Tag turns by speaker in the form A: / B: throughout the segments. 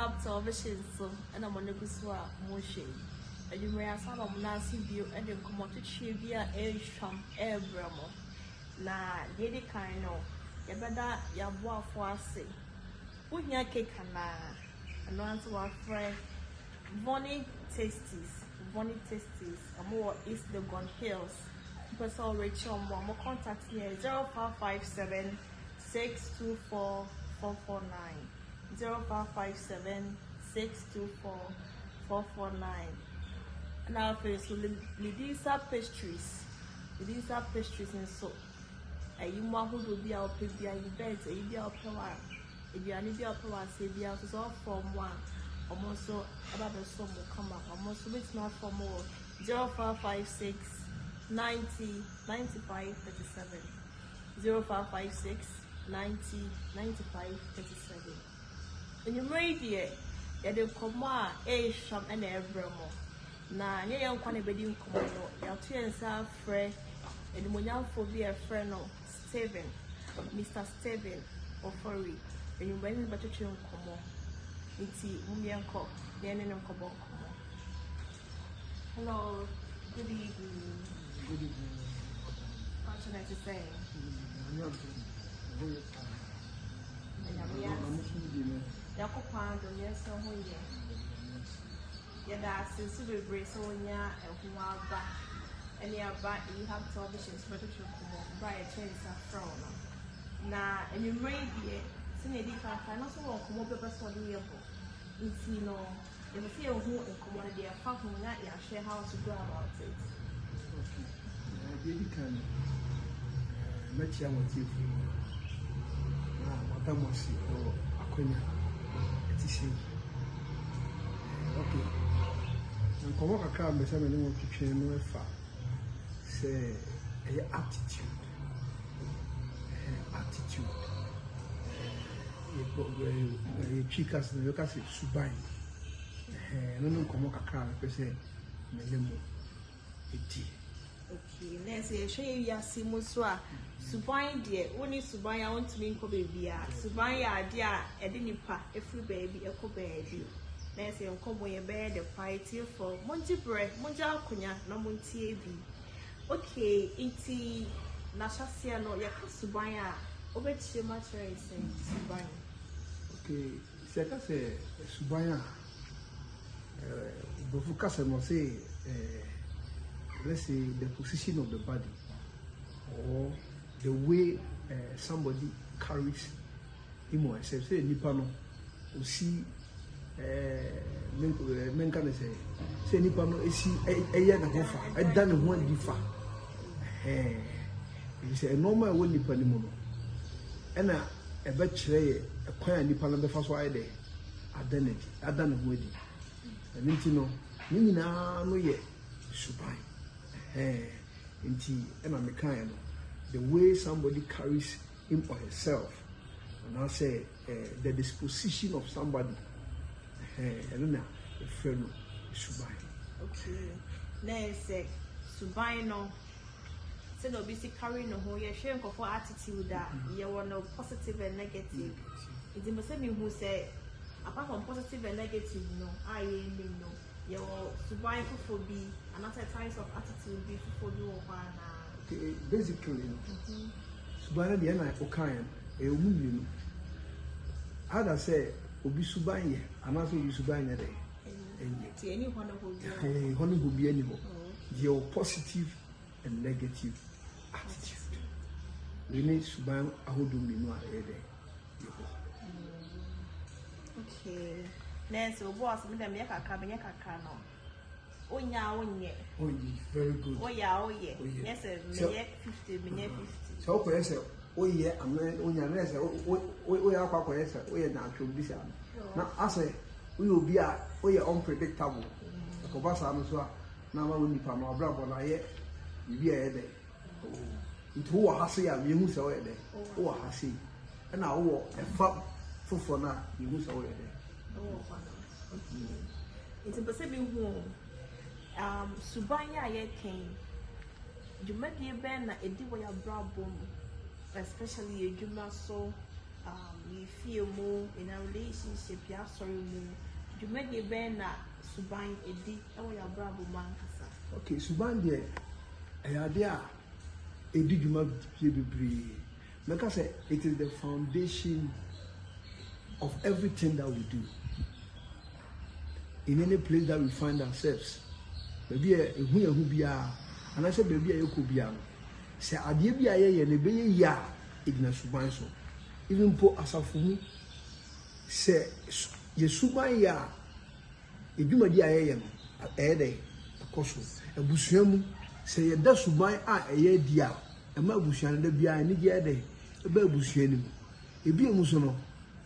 A: have television so and I'm on the Guswa motion. And you may have some of Nancy view and then come out to Chivia air sham air bramo. Na lady kind of ya better ya boa for us say. Put your cake and answer our friend Vonnie Tasties. I'm more East the Gun Hills. Person Rachel more contact here 0557 624 449 0557 624 449. And our face will Lidisa Pastries. Lidisa Pastries and so. A you who will be our baby and bed, a be our power. If you are need your power, say be out all from one. Almost so about the sum will come up. Almost which not for more 0556 90 95 37 0556 90 95 37. When you're ready, you come on a sham and a bremo. Na nye young one bedi nkomo no ya to ensa frɛ enimonyamfo bi a frɛ no Steven Mr. Steven Ofori enimonyam ba twetwe nkomo nti mumienko ye ne nkomo. Hello, good evening.
B: Good evening.
A: What should I say? Yakopando yes so hoye. Yada since we brace on ya and who are back. And you have televisions, but you come by a chance of frown. Now, and you may be Senedi can also come up with a study of you know, if you see who and commodity are fucking that you share how to go about it.
B: Okay. I really can let you want you what I must see or Aquina. It is okay. And come on, I can't be somebody who keeps you no far. Say attitude. Attitude. You chicas and you can say Subai. No, come on, I can't say Melemo.
A: Okay, let's say, show you Simuswa. Subai, dear, only Subai, I want to make a baby. Subai, dear, a dinipa, a free baby, a co baby. Let's say, come where you bear the party for Monty bread, Monja Kunya, no Monty. Okay, inti Nashasia no Yakasubaya, Obet much saying Subaya.
B: Okay, second say Subaya. Before must say, let's say the position of the body or the way somebody carries him or herself. Say Nipano, or see men can say Nipano, see a year and a half. I done one differ. It's a normal way Nipanimono. And a bachelor, a quiet Nipana the first why they are done it. I done a wedding. And you know, Nina no yet, Subai. And I'm a kind the way somebody carries him or herself, and I say the disposition of somebody. I don't know, a friend Subai.
A: Okay, let's say Subai no. Say no, be carrying no whole. You're sharing for attitude that you want no positive and negative. It's the same who say apart from positive and negative, no, I ain't no. Your Subai for be another types of attitude be for you or
B: okay, basically, Subai the end I okayan a woman. How I say, Obi Subai, and also you Subai a day.
A: Anyone
B: who be anyone. Your positive and negative attitude. We need Subai who do me no a day.
A: Okay. Nancy, boss, Madam Yakaka, Yakakano. Oh, yeah,
B: oh, very good.
A: Oh, yeah, oh, yeah. Yes, 50 minutes.
B: So, oh, yeah, I'm not, we are quite, we are not to this. Now, I say, we will be unpredictable. The Cobasa, now I will be from our brother, I be a day. It who are Hassi, and you who's away there. Oh, Hassi. And I walk a fat for now, you who's away there.
A: It's a Pacific home. Subaya came. You met the Ben, a deal your brow boom, especially a Juma so you feel more in a relationship, you are sorry more. You make a band that Suban a deep, oh, your bravo man.
B: Okay, Suban, dear, a idea, a did you not be like I said, it is the foundation of everything that we do. In any place that we find ourselves, maybe who be and I said, baby, you could be say, I did be a maybe ya, Ignas Subanso. Even po asafu say, ye Suban ya, a Juma dia a day, a coso, a bushemu, say, ye does Suban a year dia, a mabushan de bia and a day. Ebe busuanim ebi emuso no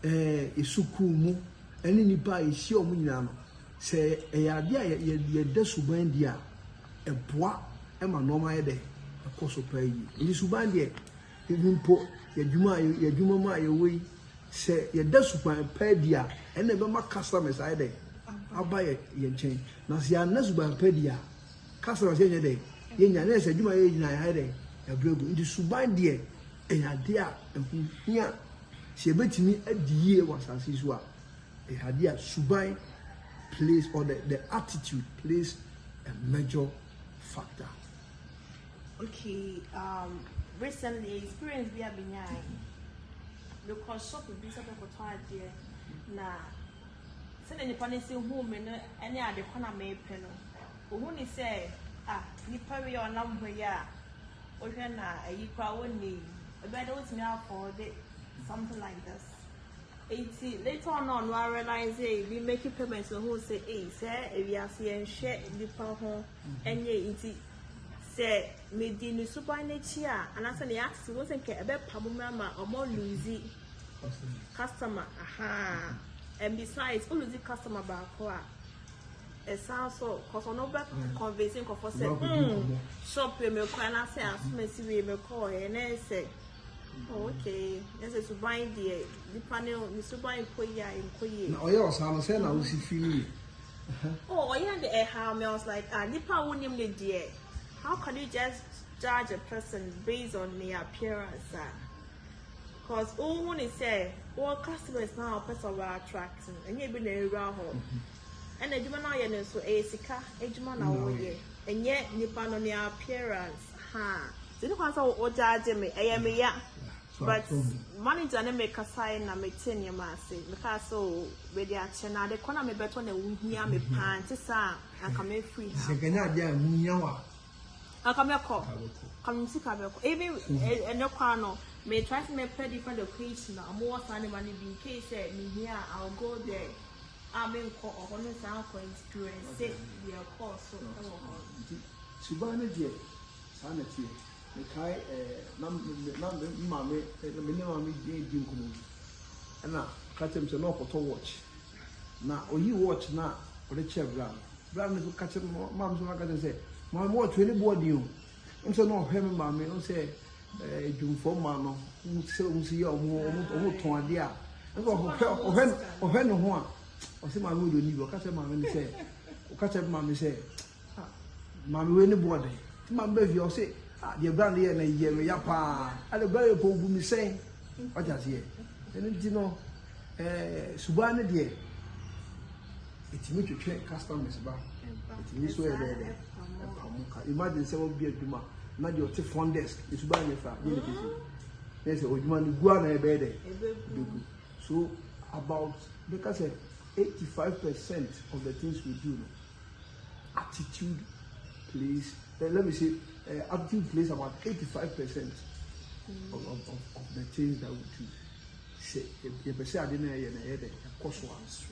B: esuku mu ene nipa ehie omu nyina no se eyade a ye da suban dia eboa ema normal ye de ekoso pa yi ni suban dia ebimpo ye dwuma ma ye wei se ye da suban pa dia ene be ma customers aye de aba ye nchen na se ya na suban pa dia customers ye de ye nya na se dwuma ye nyina aye de ebregu ndi suban dia Eyadia and here she bet me at the year was as usual. Eyadia Subai plays or the attitude plays a major factor.
A: Okay, recently experience we have been because shop will be something for there. Now, send any panisi home and any other corner may pen. Who say, you pay your number ya, or when you probably but don't me afford it, something like this. 80 later on, I realize we make payments who say, say, if we are seeing share the power and ye say, made the super nature, and I said, the ask wasn't care about Pamama or more Lucy customer, aha. And besides, all the customer back. It sounds so, because on over convincing for saying, shop me, and I say, I may call and I say, okay, this is buying the panel, Mr. Buying Koya and Koya.
B: Oh, yes, I'm saying I was feeling.
A: Oh, yeah, the air ham. I was like, Nipa wouldn't be dear. How can you just judge a person based on their appearance? Because all one is say, all customers now are person were attracting, and you've been a raw home. And a Jumana so a sika, a Jumana, and yet Nipa on their appearance. Ha. Didn't want to judge me, I am ya. But manager and make a sign and make 10 years because so with the action now the corner me better than near me pants and come free.
B: Second idea, Munyawa.
A: I come your call. Come see even a no corner may try to make different occasion or more funny money in case me here I'll go there. I mean call or one sound for experience say we are called so
B: Subana dear sanity. Mekai na mame di nkumu na katem se no photo watch na oyi watch na o de che brand no katem mam so katem se mam watch we ni body o nso no hwe me mame o se dwumfo ma no nsi ye o ton ade a nso o hwe no ho a o se mame do ni bi o katem mame ni se o katem mame se mame we ni body ti mame be vi o se the brand here na year me yapa ale brand po bu mi sen o ja se ene di no Suban de etimi twetwe customers ba etimi so e de pamuka imagine say we be aduma na de o te front desk Suban ne fa de kesi yes oduma ni gua na e be de so about because 85% of the things we do attitude plays let me say attitude plays about 85% of the things that we do. Say, if I didn't hear the course ones,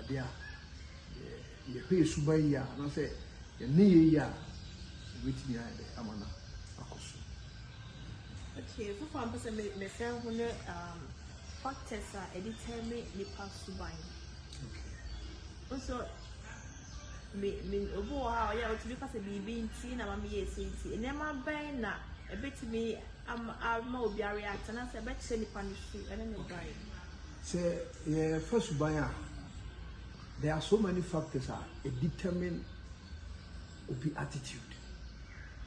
B: they are you pay Subaya, and I say, you need ya with me. Amana.
A: Okay, so for person me friend who factors are determine the past Subai. Okay. Also me obo ha ya otu because e bibi nti na mama ye senti enema ban na e betimi ama obi react na say be che nipa ni su ene ne bai
B: say yeah first Subai there are so many factors that determine obi attitude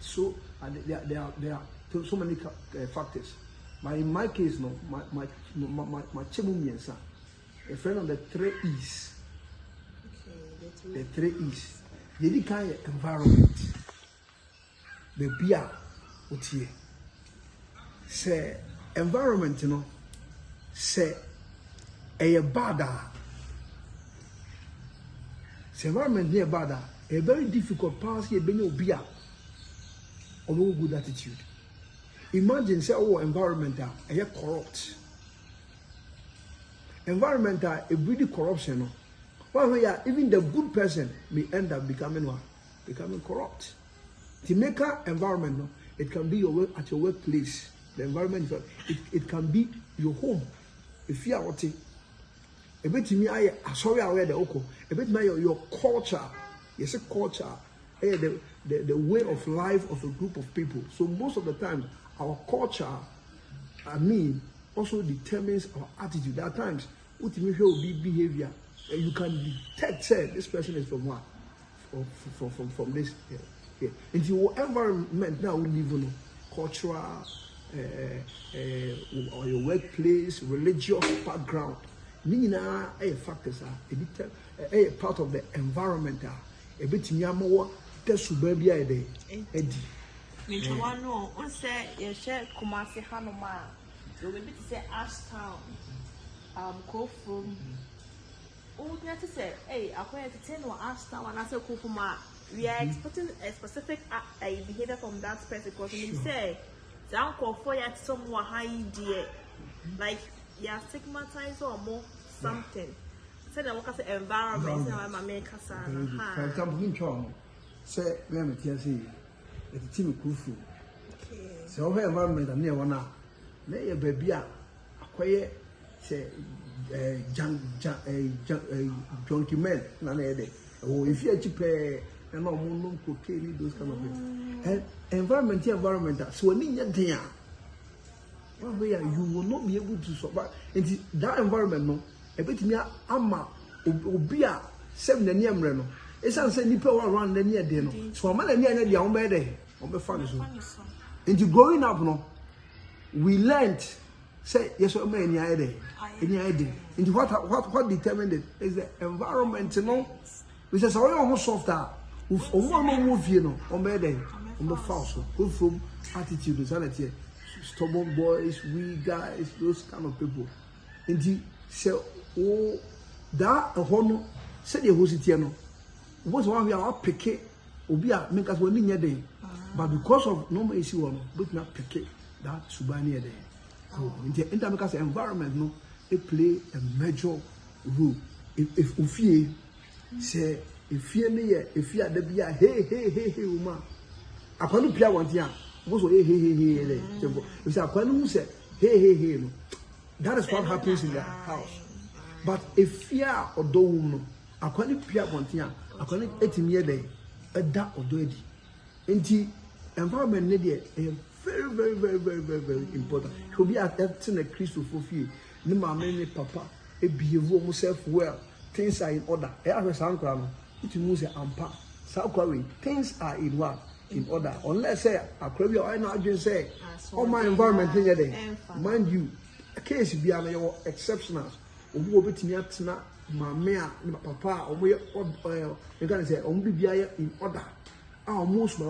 B: so and there are so many factors But in my case, no, my chemo miensa, a friend of the 3 E's. Okay, the 3 E's. The kind of environment. The beer, what ye say, environment, you know, say a bad. Say environment near bad, a very difficult pass here, being beer or no good attitude. Imagine say our environment are corrupt. Environment are a really corruption. While we are even the good person may end up becoming what? Becoming corrupt. To make an environment, it can be your work at your workplace. The environment, it can be your home. If you are what a bit to me, I sorry I wear the oko. A bit my your culture. Yes, a culture. The way of life of a group of people. So most of the time, our culture, also determines our attitude. At times, what you will be behavior. You can detect, say, this person is from what? From this. Into your environment now, we live in cultural, or your workplace, religious background. Meaning, factors are a part of the environment. A bit more. That's baby Eddie.
A: Mr. One, no, one say, you share Kumasi Hanoma. You will be to say Ashtown. Go from. Oh, you have to say, hey, I'm going to tell you Ashtown and I say Kufuma. We are expecting a specific behavior from that person because you say, the uncle for you somewhat high dear. Like, you are stigmatized or more something. Say the workers environment, my maker,
B: for example, say, we are here saying, it's a team Kufu. So, her environment, and near one, lay a baby, a quiet, say, junkie man, none a day. Oh, if you are cheap, and no more cocaine, those kind of things. And environment, so when you're there, you will not be able to survive. And that environment, no, a bit me, ama, obia, 7 and Yamreno. It's answered Nipple around the near dinner. So a man and near the own bed on the funny. Into growing up, no, we learned, say, yes, or may any idea. Into what determined it is the environment, you know, which is almost softer. With one more move, you know, on bed, on the false, go from attitude, insanity, stubborn boys, we guys, those kind of people. Indeed, so, oh, that a honor, said the Hositiano. Was one we are picket, Obia, make us one in your day. But because of no issue, but not picket that Subania day. So, in the intermediate environment, no, it play a major role. If Ufie say, if you are the beer, hey, woman. I can't play one thing. Most hey, if I can't say, hey, no. That is what happens in the house. But if you are or don't, I can't play one thing. I can't 18 years day, a dark or dirty. And the environment is very important. To be at a Christo for few. No, my papa, a behave himself well. Things are in order. I have a sound crown. It means ampa. South Korea, things are in what? In order. Unless say a Korea, I know just say, all my environment in day. Mind you, a case be an exceptional. Who will be at my mare, my papa, or we you're gonna say, only be in order. Almost,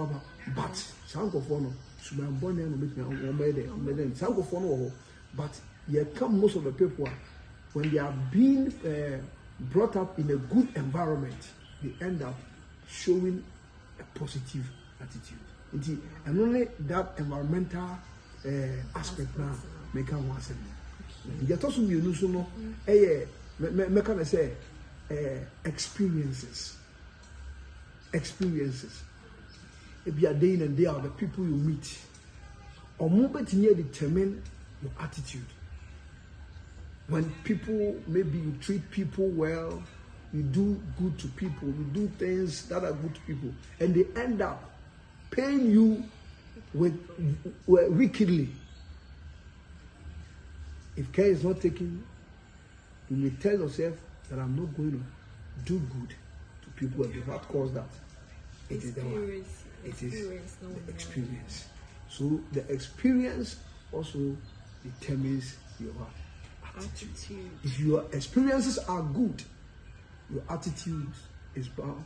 B: but Sanko Fono, so my born and make me on my day, Sanko Fono, but here come most of the people when they are being brought up in a good environment, they end up showing a positive attitude. And only that environmental aspect now make us once again. You also you know, make us say experiences. If you are day in and day out, the people you meet, or move it near determine your attitude. When people, maybe you treat people well, you do good to people, you do things that are good to people, and they end up paying you with wickedly. If care is not taken, you may tell yourself that I'm not going to do good to people, and what caused that? It is the experience. So the experience also determines your attitude.
A: Attitude.
B: If your experiences are good, your attitude is bound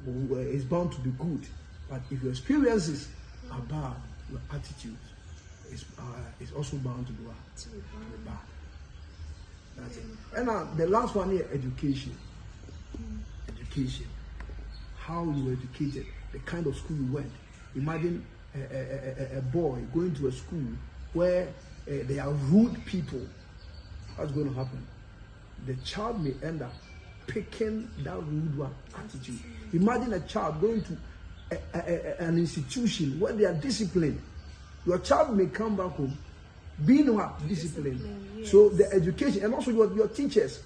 B: to be good. But if your experiences are bad, your attitude is also bound to be bad. That's it. And now the last one here, education. Education. How you were educated, the kind of school you went. Imagine a boy going to a school where there are rude people. What's going to happen? The child may end up picking that rude one attitude. Imagine a child going to an institution where they are disciplined. Your child may come back home being what? Disciplined.
A: Yes.
B: So the education, and also your teachers,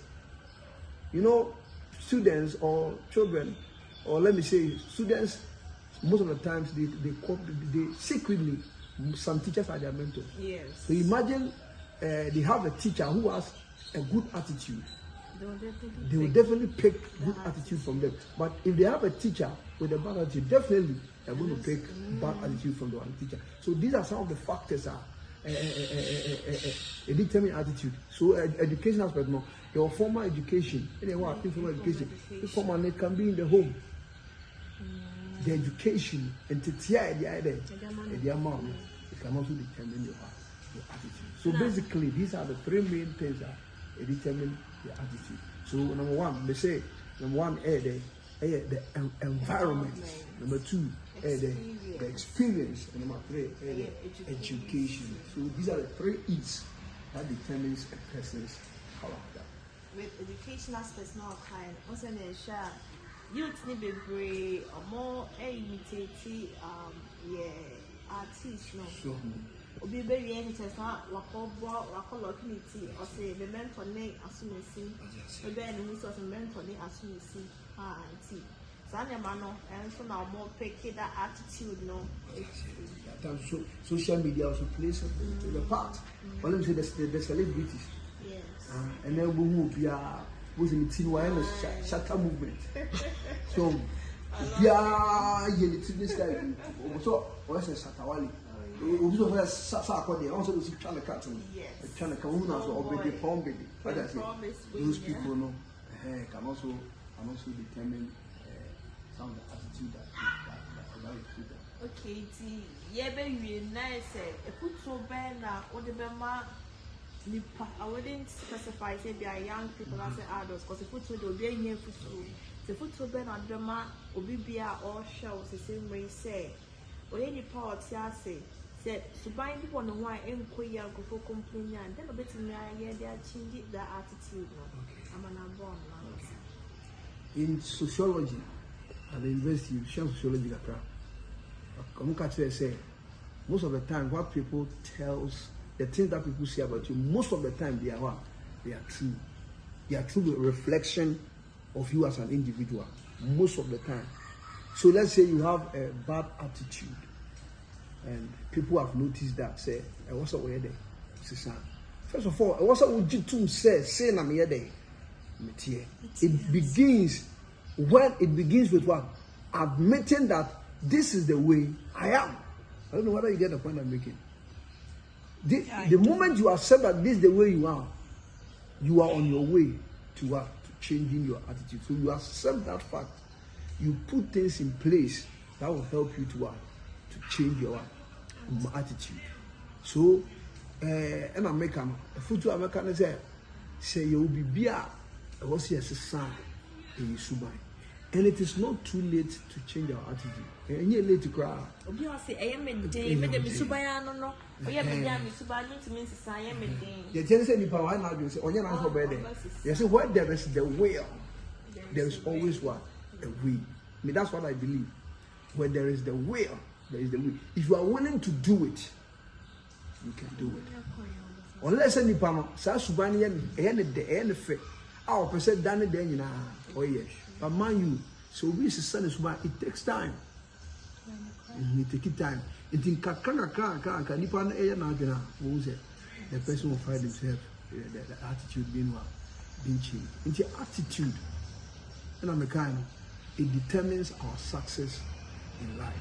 B: students or children, or let me say students, most of the times they secretly, some teachers are their mentors.
A: Yes.
B: So imagine they have a teacher who has a good attitude. They will definitely pick good attitude from them. But if they have a teacher with a bad attitude, definitely they're going to pick bad attitude from the one teacher. So these are some of the factors that determine attitude. So education aspect, no, your formal education, informal education, informal, it can be in the home. The education and the amount, it can also determine your attitude. So basically, these are the three main things that determine your attitude. So number one, they say the environment. Number two, the experience. And number three, education. So these are the three E's that determines a person's character.
A: With education aspects now kind, also ensure youth need be brave or more imitate artists no.
B: So
A: Obi be we interest na wako locality or say the mentor ne asumisi. Obi any who so mentor ne asumisi auntie. So anya no and so now more pick that attitude no.
B: So social media also plays a part. But let me say the celebrities.
A: Yes.
B: And then we will be was in the team wireless shatter movement. So yeah, you need this guy. So what's a Satawali? Also has Sakodi, also was trying to cut him.
A: Yes.
B: Trying to come on or baby palm baby. But I say those people know can also determine some of the attitude that
A: okay, yeah, baby, nice. If you so bad now, what the bema nipa. I wouldn't specify say they are young people as adults, because if you so they'll be here for school. If you so bad now, bema obibia or shells the same way say. Or any power say to buy people on the why inquire go for complaining and then a bit in they are changing their attitude. I'm an born
B: in sociology at the university, sociology say most of the time what people tells the things that people say about you, most of the time they are what? They are true. They are true reflection of you as an individual. Most of the time. So let's say you have a bad attitude and people have noticed that, say, what's up with you there? First of all, what's up with you too? Say, I'm here there. It begins with what? Admitting that this is the way I am. I don't know whether you get the point I'm making. The moment you accept that this is the way you are on your way to what? To changing your attitude. So you accept that fact. You put things in place that will help you to what? To change your attitude. So, and American, a foot American say you will be beer. I was here as a son in Subai. And it is not too late to change our attitude. And you're late to cry.
A: Obi say I am a day, but the Misubaya no. We have been Misubaya to mean I am a day.
B: The Jenny said, if I now say, on your answer by day. Yes, where there is the will, there is always what? A way. I mean, that's what I believe. Where there is the will, there is the way. If you are willing to do it, you can do it. Unless any pama, Sasubani and faith. Our percent done it then, oh yes. But mind you, so we son is why it takes time. It takes time. It in Kakana, Nipan air now, the person will find himself, the attitude being changed. It's your attitude, and I'm a kind, it determines our success in life.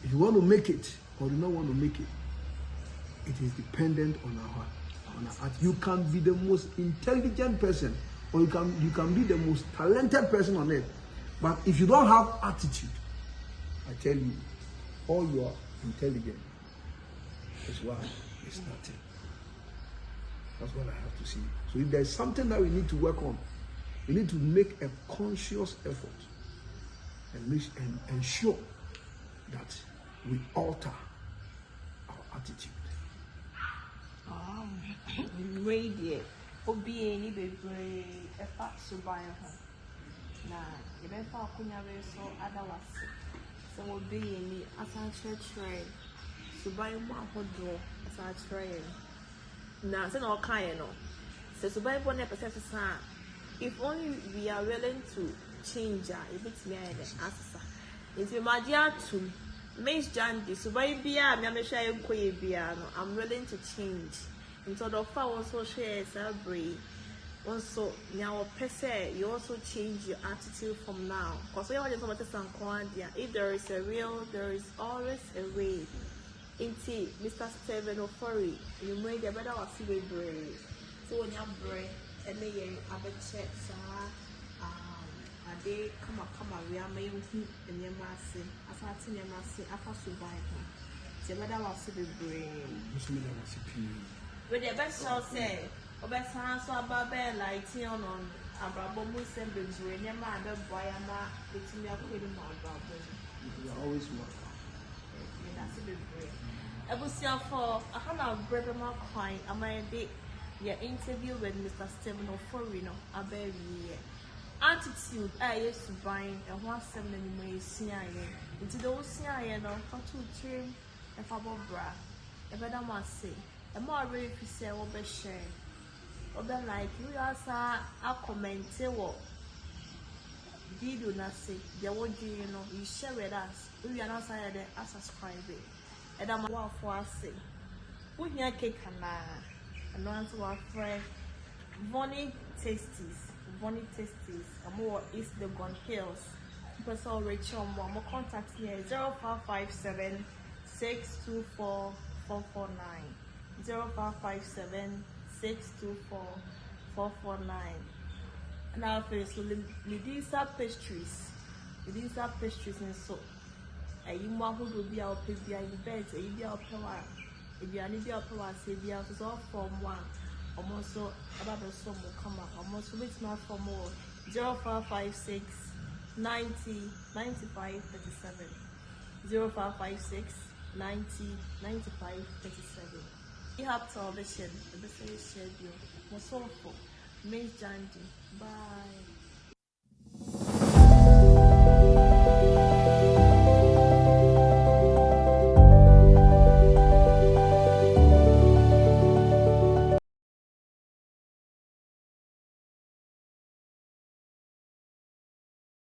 B: If you want to make it or do not want to make it, it is dependent on our attitude. You can be the most intelligent person, or you can be the most talented person on earth, but if you don't have attitude, I tell you, all your intelligence is what is nothing. That's what I have to say. So if there's something that we need to work on, we need to make a conscious effort and ensure that we alter our attitude.
A: Radiate. Obi any bebre efa suban ho. Na ye be fa akunya be so adawase. So obi any asan church suban mu ahodo asan church. Na se na okan no. Se suban bo na pese sa if only we are willing to change a bit me asasa. If you magia to Miss Jandy, so baby, I'm willing to change. Into the far also share celebrate. Also, now per se, you also change your attitude from now. Because we want to some if there is a will, there is always a way. Into Mr. Stephen Ofori, you made the better was brave. So when you brave, and then you have a check, they come we are making in your massy, as I see your massy, I pass you by him. The weather was to be brave. But the best shall say, or best answer about bear lighting on Abrabomus and Bibs, when your mother boy and it's me a quitting my brother.
B: You are always welcome.
A: That's a bit brave. I was here for a hundred brother mark coin. Am I a bit your interview with Mr. Stephen Ofori, a very year. Attitude, I used to buy and 17 anymore. See, I into those see, I know for 2 trim and for bra. A better must say, a more ready to say, or be share. Or be like you also a comment, what video not say, the what do you know, you share with us. We are not saying that I subscribe it. And I'm a for us say, put your cake and answer our friend Vonnie Tasties. Bonnie Tasties, more East Legon Hills. Person Rachel, more contact here 0557 624 449 0557 624 449. And our face will Medisa Pastries. Medisa Pastries and so. A you will be our pay behind bed, a you are power. If you are need your power, say the house is all from one. Almost about the sum will come up. Almost which not for more 0556 90 95 37 0556 90 95 37. We have television, the best schedule. Was awful. Miss Jandy. Bye.